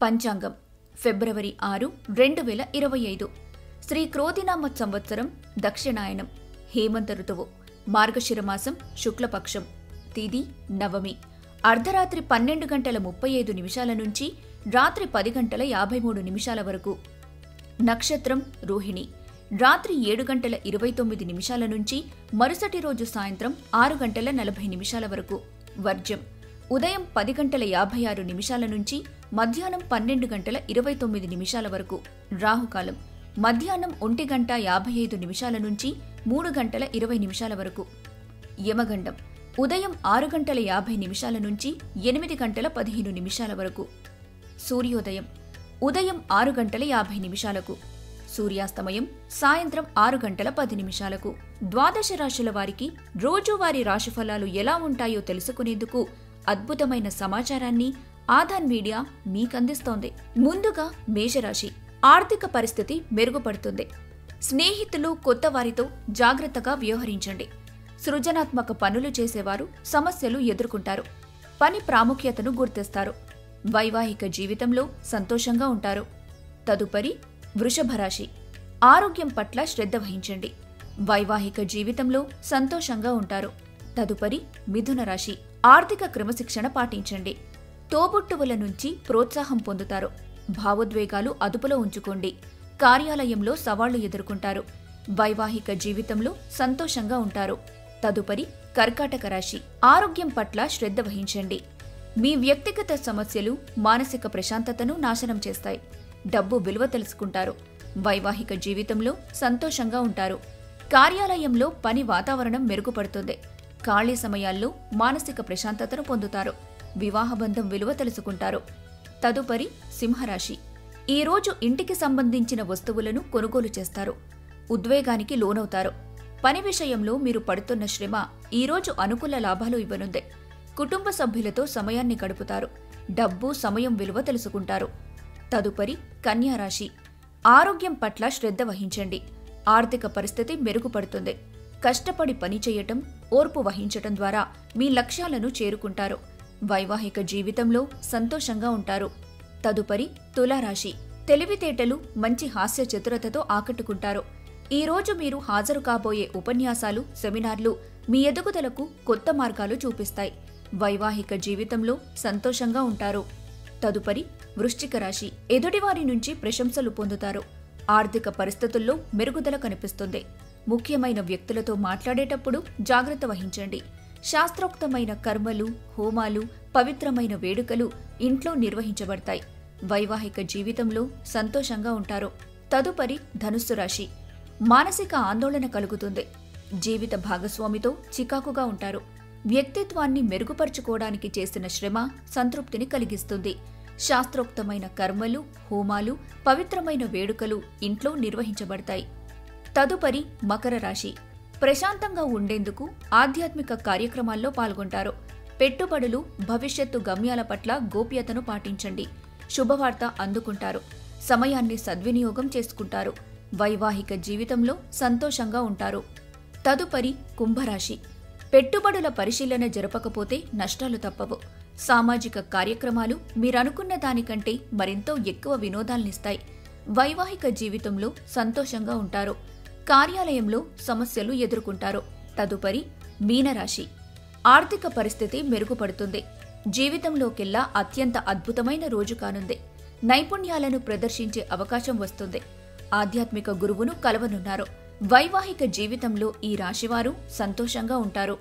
పంచాంగం ఫిబ్రవరి 6, 2025 శ్రీ క్రోధినామ సంవత్సరం దక్షిణాయనం హేమంత ఋతువు మార్గశిర మాసం శుక్లపక్షం తిథి నవమి అర్ధరాత్రి 12:35 నుంచి రాత్రి 10:53 వరకు నక్షత్రం రోహిణి రాత్రి 7:29 నుంచి మరుసటి రోజు సాయంత్రం 6:40 వరకు వర్జ్యం ఉదయం 10:56 నుంచి మధ్యాహ్నం 12:29 వరకు రాహుకాలం మధ్యాహ్నం 1:55 నుంచి 3:20 వరకు యమగండం ఉదయం 6:50 నుంచి 8:15 వరకు సూర్యోదయం ఉదయం 6:50 సూర్యాస్తమయం సాయంత్రం 6:10 ద్వాదశ రాశుల వారికి రోజువారీ రాశిఫలాలు ఎలా ఉంటాయో తెలుసుకునేందుకు అద్భుతమైన సమాచారాన్ని ఆధాన్ మీడియా మీకందిస్తోంది. ముందుగా మేషరాశి ఆర్థిక పరిస్థితి మెరుగుపడుతుంది. స్నేహితులు కొత్త వారితో జాగ్రత్తగా వ్యవహరించండి. సృజనాత్మక పనులు చేసేవారు సమస్యలు ఎదుర్కొంటారు. పని ప్రాముఖ్యతను గుర్తిస్తారు. వైవాహిక జీవితంలో సంతోషంగా ఉంటారు. తదుపరి వృషభ రాశి ఆరోగ్యం పట్ల శ్రద్ధ వహించండి. వైవాహిక జీవితంలో సంతోషంగా ఉంటారు. తదుపరి మిథున రాశి ఆర్థిక క్రమశిక్షణ పాటించండి. తోబుట్టువుల నుంచి ప్రోత్సాహం పొందుతారు. భావోద్వేగాలు అదుపులో ఉంచుకోండి. కార్యాలయంలో సవాళ్లు ఎదుర్కొంటారు. వైవాహిక జీవితంలో సంతోషంగా ఉంటారు. తదుపరి కర్కాటక రాశి ఆరోగ్యం పట్ల శ్రద్ధ వహించండి. మీ వ్యక్తిగత సమస్యలు మానసిక ప్రశాంతతను నాశనం చేస్తాయి. డబ్బు విలువ తెలుసుకుంటారు. వైవాహిక జీవితంలో సంతోషంగా ఉంటారు. కార్యాలయంలో పని వాతావరణం మెరుగుపడుతుంది. ఖాళీ సమయాల్లో మానసిక ప్రశాంతతను పొందుతారు. వివాహబంధం విలువ తెలుసుకుంటారు. తదుపరి సింహరాశి ఈ రోజు ఇంటికి సంబంధించిన వస్తువులను కొనుగోలు చేస్తారు. ఉద్వేగానికి లోనవుతారు. పని విషయంలో మీరు పడుతున్న శ్రమ ఈ రోజు అనుకూల లాభాలు ఇవ్వనుంది. కుటుంబ సభ్యులతో సమయాన్ని గడుపుతారు. డబ్బు సమయం విలువ తెలుసుకుంటారు. తదుపరి కన్యారాశి ఆరోగ్యం పట్ల శ్రద్ధ వహించండి. ఆర్థిక పరిస్థితి మెరుగుపడుతుంది. కష్టపడి పనిచేయటం ఓర్పు వహించటం ద్వారా మీ లక్ష్యాలను చేరుకుంటారు. వైవాహిక జీవితంలో సంతోషంగా ఉంటారు. తదుపరి తులారాశి తెలివితేటలు మంచి హాస్య చతురతతో ఆకట్టుకుంటారు. ఈ రోజు మీరు హాజరు కాబోయే ఉపన్యాసాలు సెమినార్లు మీ ఎదుగుదలకు కొత్త మార్గాలు చూపిస్తాయి. వైవాహిక జీవితంలో సంతోషంగా ఉంటారు. తదుపరి వృశ్చిక రాశి ఎదుటివారి నుంచి ప్రశంసలు పొందుతారు. ఆర్థిక పరిస్థితుల్లో మెరుగుదల కనిపిస్తుంది. ముఖ్యమైన వ్యక్తులతో మాట్లాడేటప్పుడు జాగ్రత్త వహించండి. శాస్త్రోక్తమైన కర్మలు హోమాలు పవిత్రమైన వేడుకలు ఇంట్లో నిర్వహించబడతాయి. వైవాహిక జీవితంలో సంతోషంగా ఉంటారు. తదుపరి ధనుస్సు రాశి మానసిక ఆందోళన కలుగుతుంది. జీవిత భాగస్వామితో చికాకుగా ఉంటారు. వ్యక్తిత్వాన్ని మెరుగుపరుచుకోవడానికి చేసిన శ్రమ సంతృప్తిని కలిగిస్తుంది. శాస్త్రోక్తమైన కర్మలు హోమాలు పవిత్రమైన వేడుకలు ఇంట్లో నిర్వహించబడతాయి. తదుపరి మకర రాశి ప్రశాంతంగా ఉండేందుకు ఆధ్యాత్మిక కార్యక్రమాల్లో పాల్గొంటారు. పెట్టుబడులు భవిష్యత్తు గమ్యాల పట్ల గోప్యతను పాటించండి. శుభవార్త అందుకుంటారు. సమయాన్ని సద్వినియోగం చేసుకుంటారు. వైవాహిక జీవితంలో సంతోషంగా ఉంటారు. తదుపరి కుంభరాశి పెట్టుబడుల పరిశీలన జరపకపోతే నష్టాలు తప్పవు. సామాజిక కార్యక్రమాలు మీరనుకున్న దానికంటే మరెంతో ఎక్కువ వినోదాలనిస్తాయి. వైవాహిక జీవితంలో సంతోషంగా ఉంటారు. కార్యాలయంలో సమస్యలు ఎదుర్కొంటారు. తదుపరి మీనరాశి ఆర్థిక పరిస్థితి మెరుగుపడుతుంది. జీవితంలోకెల్లా అత్యంత అద్భుతమైన రోజు కానుంది. నైపుణ్యాలను ప్రదర్శించే అవకాశం వస్తుంది. ఆధ్యాత్మిక గురువును కలవనున్నారు. వైవాహిక జీవితంలో ఈ రాశివారు సంతోషంగా ఉంటారు.